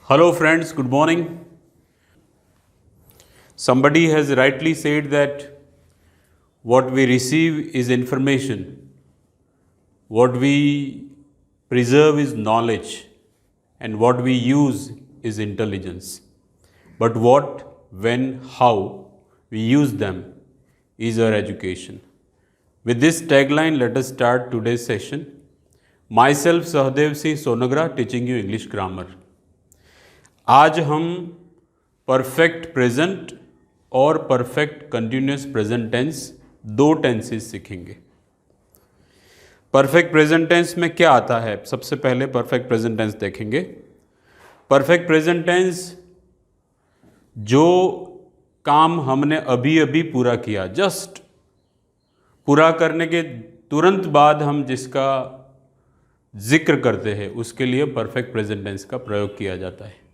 Hello friends, good morning. Somebody has rightly said that what we receive is information, what we preserve is knowledge, and what we use is intelligence. But what, when, how we use them is our education. With this tagline, let us start today's session. Myself, Sahadev Singh Sonagra, teaching you English grammar. आज हम perfect present और perfect continuous present tense दो tenses सीखेंगे। Perfect present tense में क्या आता है? सबसे पहले परफेक्ट प्रेजेंट टेंस देखेंगे। परफेक्ट प्रेजेंट टेंस जो काम हमने अभी अभी पूरा किया, जस्ट पूरा करने के तुरंत बाद हम जिसका जिक्र करते हैं, उसके लिए परफेक्ट प्रेजेंट टेंस का प्रयोग किया जाता है।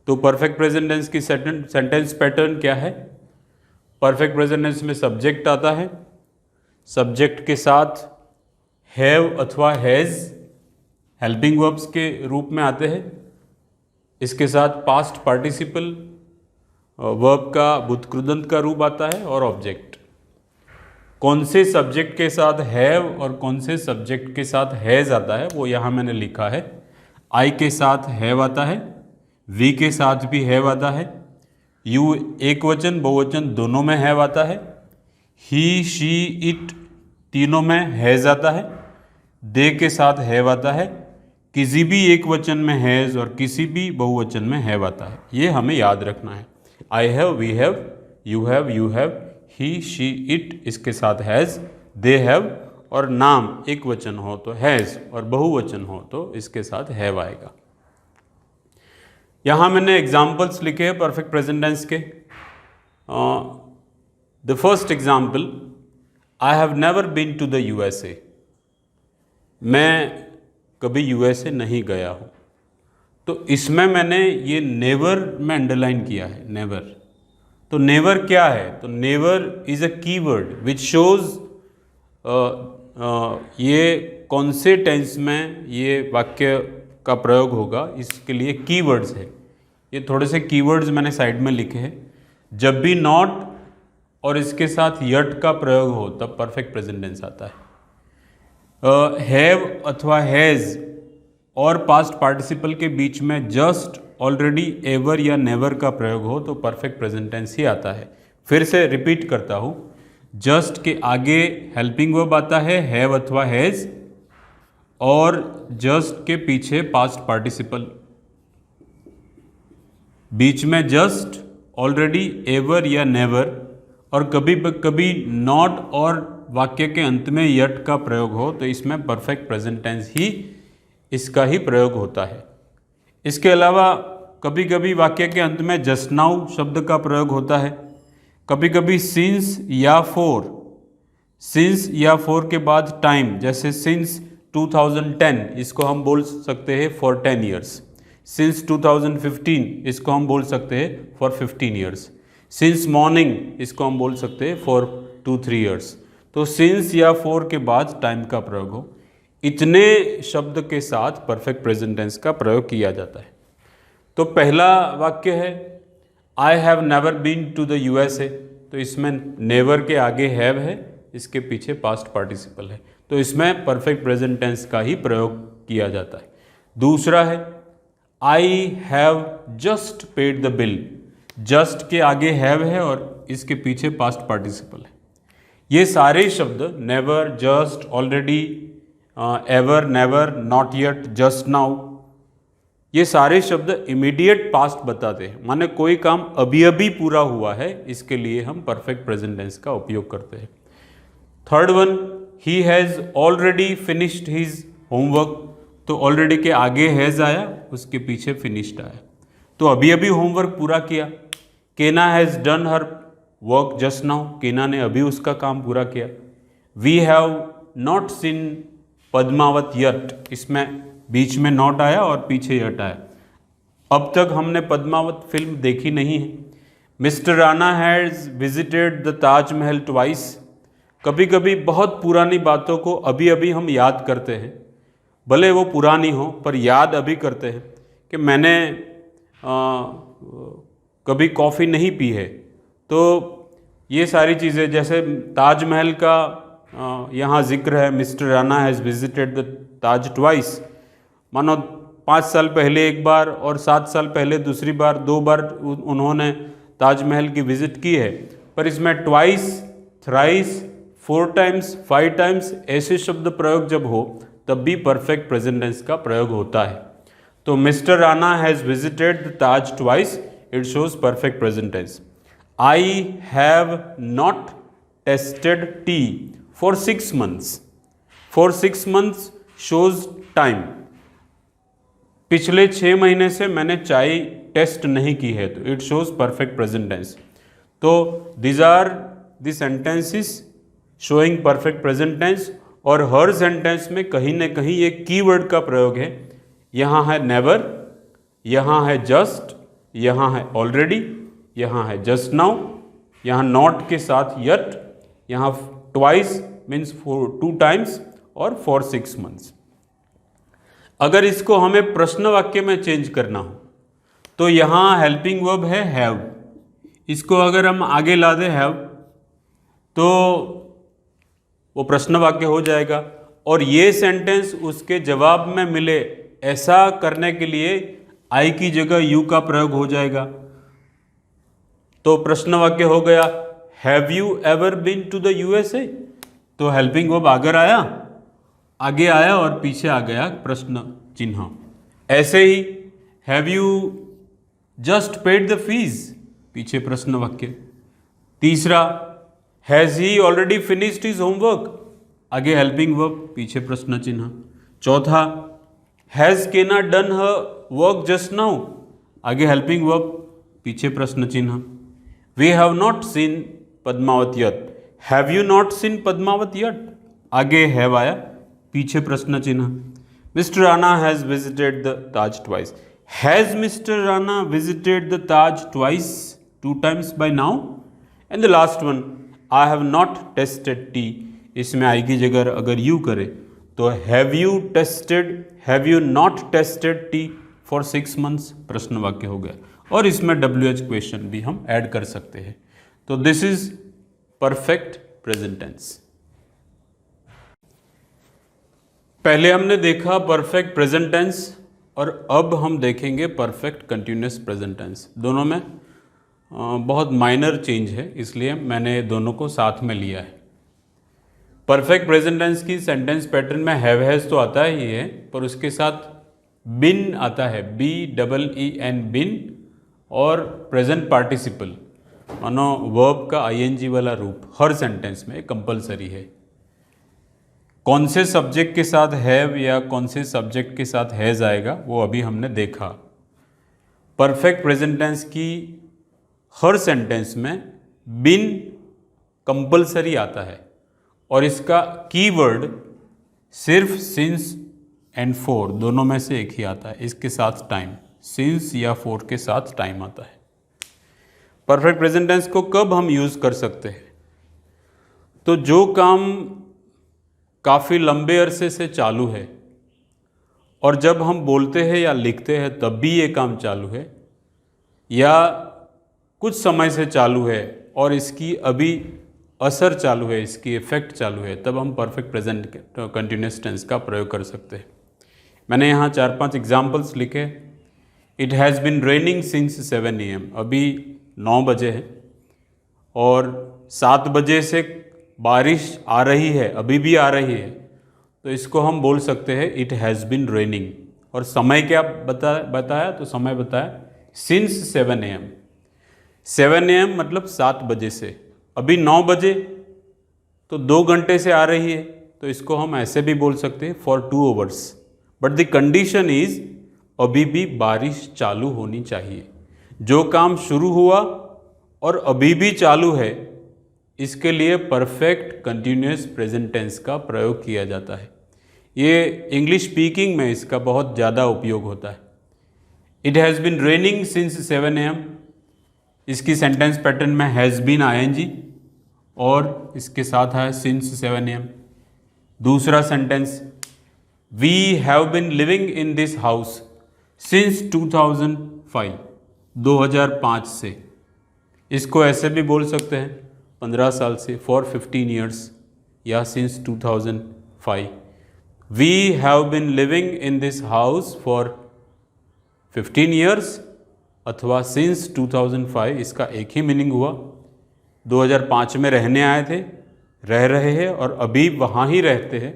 तो परफेक्ट प्रेजेंट टेंस की सेंटेंस पैटर्न क्या है? परफेक्ट प्रेजेंट टेंस में सब्जेक्ट आता है, सब्जेक्ट के साथ हैव अथवा हैज़ हेल्पिंग वर्ब्स के रूप में आते हैं। इसके साथ पास्ट पार्टिसिपल वर्ब का बुतकृदंत का रूप आता है और ऑब्जेक्ट। कौन से सब्जेक्ट के साथ हैव और कौन से सब्जेक्ट के साथ हैज़ आता है वो यहाँ मैंने लिखा है। आई के साथ हैव आता है, वी के साथ भी हैव आता है, यू एक वचन बहुवचन दोनों में हैव आता है, ही शी इट तीनों में हैज़ आता है, दे के साथ हैव आता है, किसी भी एक वचन में हैज़ और किसी भी बहुवचन में हैव आता है। ये हमें याद रखना है। I have, we have, you have, he she it इसके साथ हैज़, दे हैव और नाम एक वचन हो तो हैज़ और बहुवचन हो तो इसके साथ हैव आएगा। यहाँ मैंने एग्जाम्पल्स लिखे हैं परफेक्ट प्रेजेंट टेंस के। The first example, I have never been to the USA। मैं कभी USA नहीं गया हूँ। तो इसमें मैंने ये नेवर में अंडरलाइन किया है, नेवर। तो नेवर क्या है? तो never is a keyword which shows ये कौन से टेंस में ये वाक्य का प्रयोग होगा, इसके लिए कीवर्ड्स है। ये थोड़े से कीवर्ड्स मैंने साइड में लिखे हैं। जब भी नॉट और इसके साथ यट का प्रयोग हो तब परफेक्ट प्रेजेंट टेंस आता है। हैव अथवा हैज़ और पास्ट पार्टिसिपल के बीच में जस्ट, ऑलरेडी, एवर या नेवर का प्रयोग हो तो परफेक्ट प्रेजेंट टेंस ही आता है। फिर से रिपीट करता हूँ, जस्ट के आगे हेल्पिंग वर्ब आता है हैव अथवा हैज़ और जस्ट के पीछे पास्ट पार्टिसिपल, बीच में जस्ट, ऑलरेडी, एवर या नेवर और कभी कभी नॉट और वाक्य के अंत में यट का प्रयोग हो तो इसमें परफेक्ट प्रेजेंट टेंस ही इसका ही प्रयोग होता है। इसके अलावा कभी कभी वाक्य के अंत में जस्ट नाउ शब्द का प्रयोग होता है। कभी कभी सिंस या फोर, सिंस या फोर के बाद टाइम, जैसे सिंस 2010 इसको हम बोल सकते हैं फॉर 10 ईयर्स। सिंस 2015 इसको हम बोल सकते हैं फॉर 15 ईयर्स। सिंस मॉर्निंग इसको हम बोल सकते हैं फॉर 2-3 ईयर्स। तो सिंस या फॉर के बाद टाइम का प्रयोग हो, इतने शब्द के साथ परफेक्ट प्रेजेंट टेंस का प्रयोग किया जाता है। तो पहला वाक्य है I have never been to the USA। तो इसमें नेवर के आगे हैव है, इसके पीछे पास्ट पार्टिसिपल है, तो इसमें परफेक्ट प्रेजेंट टेंस का ही प्रयोग किया जाता है। दूसरा है I have just paid the bill. Just के आगे हैव है और इसके पीछे पास्ट पार्टिसिपल है। ये सारे शब्द never, just, already, ever, never, not yet, just now, ये सारे शब्द इमीडिएट पास्ट बताते हैं, माने कोई काम अभी अभी पूरा हुआ है, इसके लिए हम परफेक्ट प्रेजेंट टेंस का उपयोग करते हैं। Third one, he has already finished his homework. तो ऑलरेडी के आगे हैज़ आया, उसके पीछे फिनिश्ड आया, तो अभी अभी होमवर्क पूरा किया। Kena has done her work just now. Kena ने अभी उसका काम पूरा किया। We have not seen Padmaavat yet, इसमें बीच में नॉट आया और पीछे यट आया। अब तक हमने पद्मावत फिल्म देखी नहीं है। Mister Rana has visited the Taj Mahal twice. कभी कभी बहुत पुरानी बातों को अभी अभी हम याद करते हैं, भले वो पुरानी हो पर याद अभी करते हैं कि मैंने कभी कॉफ़ी नहीं पी है। तो ये सारी चीज़ें, जैसे ताजमहल का यहाँ जिक्र है, mister Rana has visited the Taj twice. मानो 5 साल पहले एक बार और 7 साल पहले दूसरी बार, 2 बार उन्होंने ताजमहल की विज़िट की है। पर इसमें ट्वाइस, थ्राइस, 4 टाइम्स, 5 टाइम्स ऐसे शब्द प्रयोग जब हो तब भी परफेक्ट प्रेजेंट टेंस का प्रयोग होता है। तो mister Rana has visited the Taj twice, it shows perfect present tense. I have not tasted tea for 6 months। For 6 months shows time. पिछले 6 महीने से मैंने चाय टेस्ट नहीं की है, तो it shows perfect present tense. तो these are the sentences showing perfect present tense, और हर सेंटेंस में कहीं ना कहीं एक कीवर्ड का प्रयोग है। यहाँ है नेवर, यहाँ है जस्ट, यहाँ है ऑलरेडी, यहाँ है जस्ट नाउ, यहाँ नॉट के साथ यट, यहाँ ट्वाइस मीन्स 2 times और फॉर 6 months। अगर इसको हमें प्रश्न वाक्य में चेंज करना हो तो यहाँ हेल्पिंग वर्ब है हैव। इसको अगर हम आगे ला दें हैव तो वो प्रश्न वाक्य हो जाएगा, और ये सेंटेंस उसके जवाब में मिले ऐसा करने के लिए आई की जगह यू का प्रयोग हो जाएगा। तो प्रश्न वाक्य हो गया have you ever been to the USA. तो हेल्पिंग वर्ब आगे आया और पीछे आ गया प्रश्न चिन्ह। ऐसे ही have you just paid the fees, पीछे प्रश्न वाक्य। तीसरा has he already finished his homework, आगे हेल्पिंग वर्ब, पीछे प्रश्न चिन्ह। चौथा has Kena done her work just now, आगे हेल्पिंग वर्ब, पीछे प्रश्न चिन्ह। We have not seen Padmaavat yet, have you not seen Padmaavat yet, आगे हैव आया, पीछे प्रश्न चिन्ह। Mister Rana has visited the Taj twice, has mister Rana visited the Taj twice, 2 times by now। And the last one I have not tasted T, इसमें आई की जगह अगर you करे तो have you tested, have you not tasted tea for 6 months, प्रश्न वाक्य हो गया। और इसमें WH क्वेश्चन भी हम ऐड कर सकते हैं। तो this is perfect present tense. पहले हमने देखा परफेक्ट प्रेजेंट टेंस और अब हम देखेंगे परफेक्ट कंटिन्यूअस प्रेजेंट टेंस। दोनों में बहुत माइनर चेंज है, इसलिए मैंने दोनों को साथ में लिया है। परफेक्ट प्रेजेंट टेंस की सेंटेंस पैटर्न में हैव हैज तो आता ही है, पर उसके साथ बिन आता है, BEEN बिन, और प्रेजेंट पार्टिसिपल मानो वर्ब का ING वाला रूप हर सेंटेंस में कंपलसरी है। कौन से सब्जेक्ट के साथ हैव या कौन से सब्जेक्ट के साथ हैज आएगा वो अभी हमने देखा। परफेक्ट प्रेजेंट टेंस की हर सेंटेंस में बिन कंपलसरी आता है, और इसका कीवर्ड सिर्फ सिंस एंड फॉर दोनों में से एक ही आता है। इसके साथ टाइम, सिंस या फॉर के साथ टाइम आता है। परफेक्ट प्रेजेंट टेंस को कब हम यूज़ कर सकते हैं? तो जो काम काफ़ी लंबे अरसे से चालू है और जब हम बोलते हैं या लिखते हैं तब भी ये काम चालू है, या कुछ समय से चालू है और इसकी अभी असर चालू है, इसकी इफेक्ट चालू है, तब हम परफेक्ट प्रेजेंट कंटिन्यूअस टेंस का प्रयोग कर सकते हैं। मैंने यहाँ 4-5 एग्जाम्पल्स लिखे। It has been raining since 7 AM, अभी 9 बजे है और 7 बजे से बारिश आ रही है, अभी भी आ रही है, तो इसको हम बोल सकते हैं इट हैज़ बिन रेनिंग। और समय क्या बताया? तो समय बताया सिंस 7 AM। 7 AM मतलब 7 बजे से, अभी 9 बजे तो 2 घंटे से आ रही है, तो इसको हम ऐसे भी बोल सकते हैं for 2 hours। But the condition is अभी भी बारिश चालू होनी चाहिए। जो काम शुरू हुआ और अभी भी चालू है, इसके लिए परफेक्ट कंटिन्यूअस प्रेजेंट टेंस का प्रयोग किया जाता है। ये इंग्लिश स्पीकिंग में इसका बहुत ज़्यादा उपयोग होता है। It has been raining since 7 AM, इसकी सेंटेंस पैटर्न में हैज़ बीन ING और इसके साथ है सिंस 7 AM। दूसरा sentence, we have been living in this house since 2005, 2005 से। इसको ऐसे भी बोल सकते हैं 15 साल से, फॉर 15 ईयर्स या since 2005। We have been living in this house for 15 years अथवा सिंस 2005, इसका एक ही मीनिंग हुआ। 2005 में रहने आए थे, रह रहे हैं और अभी वहाँ ही रहते हैं,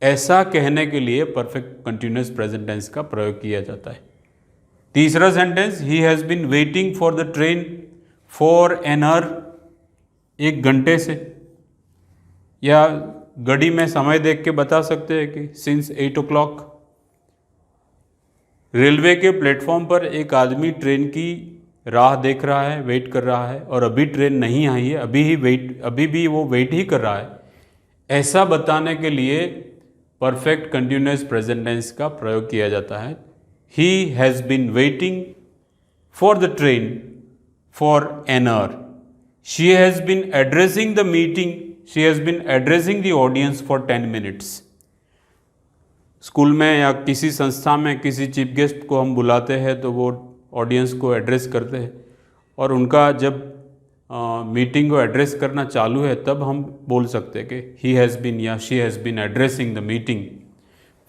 ऐसा कहने के लिए परफेक्ट कंटिन्यूअस प्रेजेंट टेंस का प्रयोग किया जाता है। तीसरा sentence, he has bin waiting for the train for an hour, 1 घंटे से, या घड़ी में समय देख के बता सकते हैं कि सिंस 8 o'clock। रेलवे के प्लेटफॉर्म पर एक आदमी ट्रेन की राह देख रहा है, वेट कर रहा है, और अभी ट्रेन नहीं आई है, अभी भी वो वेट ही कर रहा है। ऐसा बताने के लिए परफेक्ट कंटिन्यूअस प्रेजेंट टेंस का प्रयोग किया जाता है। ही has bin waiting for the train for an hour. She has been addressing the meeting, she has been addressing the audience for 10 minutes। School में या किसी संस्था में किसी चीफ गेस्ट को हम बुलाते हैं तो वो ऑडियंस को एड्रेस करते हैं, और उनका जब मीटिंग को एड्रेस करना चालू है तब हम बोल सकते हैं कि ही हैज़ बिन या she has been addressing the meeting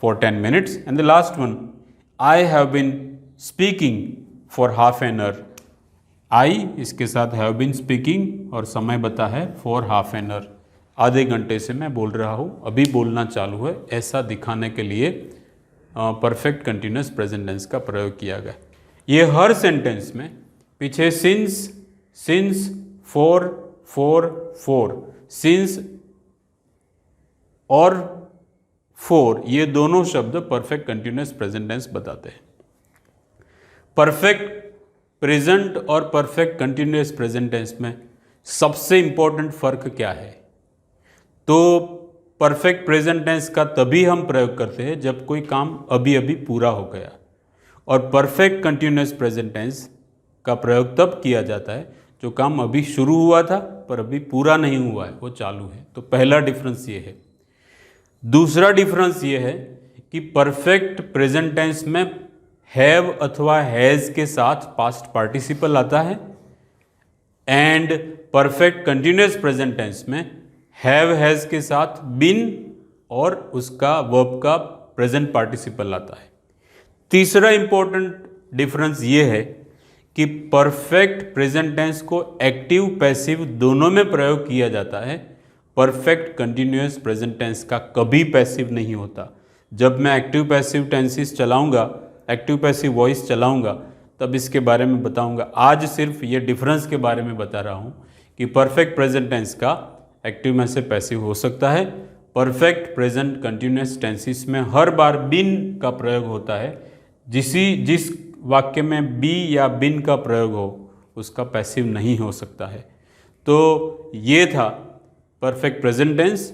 for 10 minutes। And the last one, I have been speaking for half an hour. I इसके साथ हैव बिन स्पीकिंग और समय बता है फॉर हाफ एन आवर, आधे घंटे से मैं बोल रहा हूँ, अभी बोलना चालू है, ऐसा दिखाने के लिए परफेक्ट कंटिन्यूअस प्रेजेंट टेंस का प्रयोग किया गया। ये हर सेंटेंस में पीछे सिंस, फॉर, सिंस और फॉर, ये दोनों शब्द परफेक्ट कंटिन्यूअस प्रेजेंट टेंस बताते हैं। परफेक्ट प्रेजेंट और परफेक्ट कंटिन्यूअस प्रेजेंट टेंस में सबसे इंपॉर्टेंट फर्क क्या है? तो परफेक्ट प्रेजेंट टेंस का तभी हम प्रयोग करते हैं जब कोई काम अभी अभी पूरा हो गया, और परफेक्ट कंटिन्यूअस प्रेजेंट टेंस का प्रयोग तब किया जाता है जो काम अभी शुरू हुआ था पर अभी पूरा नहीं हुआ है, वो चालू है। तो पहला डिफरेंस ये है। दूसरा डिफरेंस ये है कि परफेक्ट प्रेजेंट टेंस में हैव अथवा हैज़ के साथ पास्ट पार्टिसिपल आता है, and perfect continuous present tense में हैव हैज़ के साथ बिन और उसका वर्ब का प्रेजेंट पार्टिसिपल आता है। तीसरा इंपॉर्टेंट डिफरेंस ये है कि परफेक्ट प्रेजेंट टेंस को एक्टिव पैसिव दोनों में प्रयोग किया जाता है। परफेक्ट कंटिन्यूअस प्रेजेंट टेंस का कभी पैसिव नहीं होता। जब मैं एक्टिव पैसिव टेंसेस चलाऊंगा, एक्टिव पैसिव वॉइस चलाऊंगा, तब इसके बारे में बताऊंगा। आज सिर्फ ये डिफरेंस के बारे में बता रहा हूँ कि परफेक्ट प्रेजेंट टेंस का एक्टिव में से पैसिव हो सकता है। परफेक्ट प्रेजेंट कंटिन्यूअस टेंसेस में हर बार बिन का प्रयोग होता है। जिस वाक्य में बी या बिन का प्रयोग हो उसका पैसिव नहीं हो सकता है। तो ये था perfect present tense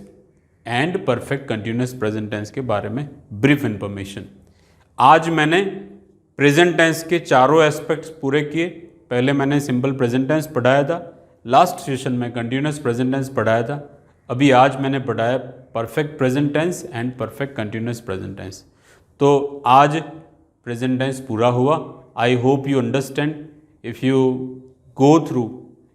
and perfect continuous present tense के बारे में ब्रीफ इंफॉर्मेशन। आज मैंने प्रेजेंट टेंस के चारों एस्पेक्ट्स पूरे किए। पहले मैंने सिंपल प्रेजेंट टेंस पढ़ाया था, लास्ट सेशन में कंटिन्यूअस प्रेजेंट टेंस पढ़ाया था, अभी आज मैंने पढ़ाया perfect present tense and perfect continuous present tense. तो आज प्रेजेंट टेंस पूरा हुआ। I hope you understand. If you go through,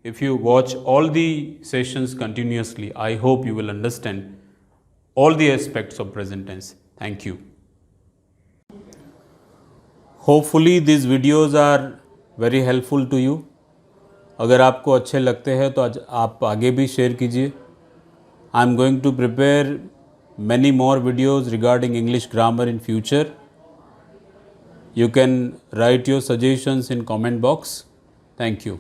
if you watch all the sessions continuously, I hope you will understand all the aspects of present tense. Thank you. Hopefully these videos are very helpful to you. अगर आपको अच्छे लगते हैं तो आप आगे भी share कीजिए। I am going to prepare many more videos regarding English grammar in future. You can write your suggestions in comment box. Thank you.